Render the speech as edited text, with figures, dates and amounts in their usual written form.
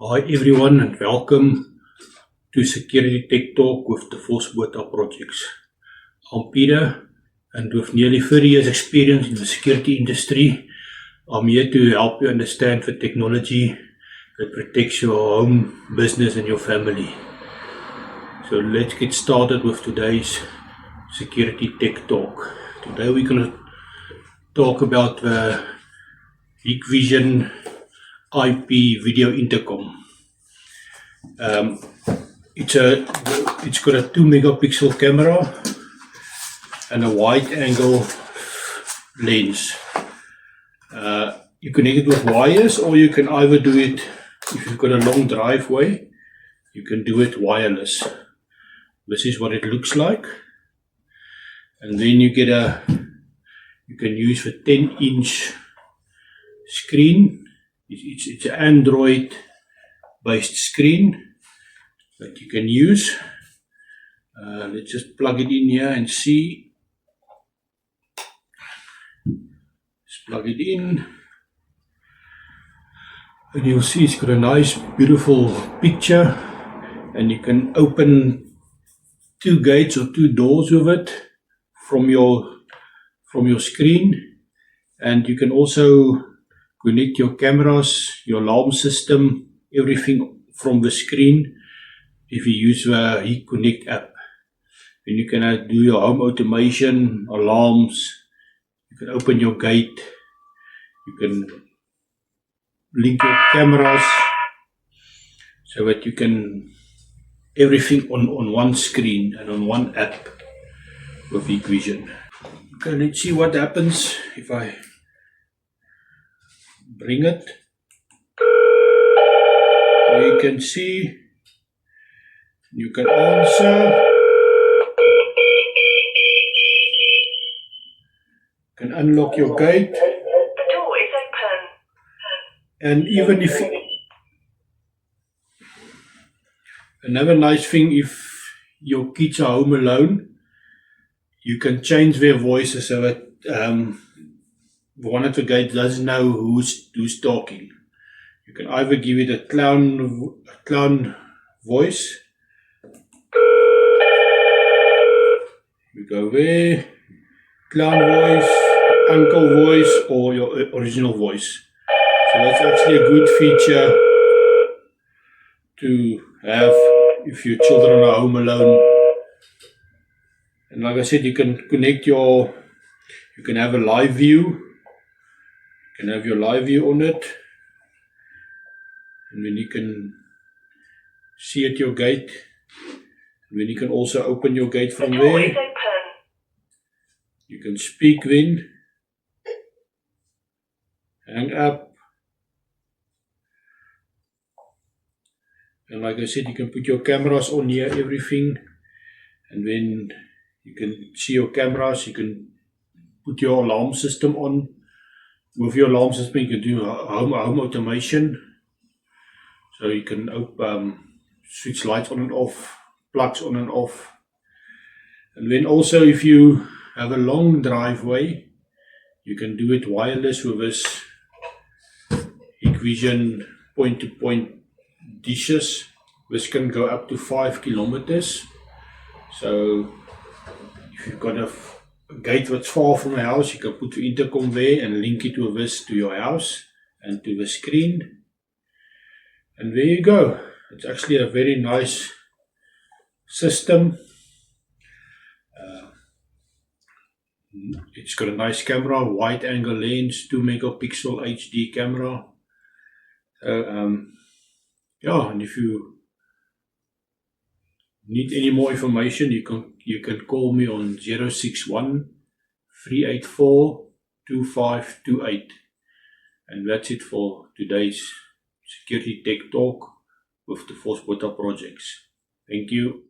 Hi everyone and welcome to Security Tech Talk with the Vosbotha Projects. I'm Peter and with nearly 30 years experience in the security industry, I'm here to help you understand the technology that protects your home, business and your family. So let's get started with today's Security Tech Talk. Today we're going to talk about the Hikvision IP video intercom. It's got a 2 megapixel camera and a wide angle lens. You connect it with wires, or you can either do it, if you've got a long driveway, you can do it wireless. This is what it looks like. And then you can use a 10-inch screen. It's an Android based screen that you can use. Let's just plug it in here and see. Just plug it in and you'll see it's got a nice beautiful picture, and you can open 2 gates or 2 doors with it from your screen. And you can also connect your cameras, your alarm system, everything from the screen if you use the Heat Connect app. Then you can do your home automation, alarms, you can open your gate, you can link your cameras so that you can everything on one screen and on one app with Hikvision. Okay, let's see what happens if I bring it. There you can see, you can answer, you can unlock your gate. The door is open. And even if, another nice thing, if your kids are home alone, you can change their voices so that one of the gates doesn't know who's talking. You can either give it a clown voice. You go there, clown voice, uncle voice, or your original voice. So that's actually a good feature to have if your children are home alone. And like I said, you can connect you can have a live view. You can have your live view on it. And then you can see at your gate. And then you can also open your gate from The door there. is open. You can speak then. Hang up. And like I said, you can put your cameras on here, everything. And then you can see your cameras. You can put your alarm system on. With your alarm system, you can do home automation. So you can switch lights on and off, plugs on and off. And then also, if you have a long driveway, you can do it wireless with this Hikvision point-to-point dishes. This can go up to 5 kilometers. So if you've got a gate that's far from the house, you can put the intercom there and link it with this to your house and to the screen. And there you go. It's actually a very nice system. It's got a nice camera, wide angle lens, 2 megapixel HD camera. Yeah, and if you need any more information, you can call me on 061 384 2528. And that's it for today's Security Tech Talk with the Vosbotha Projects. Thank you.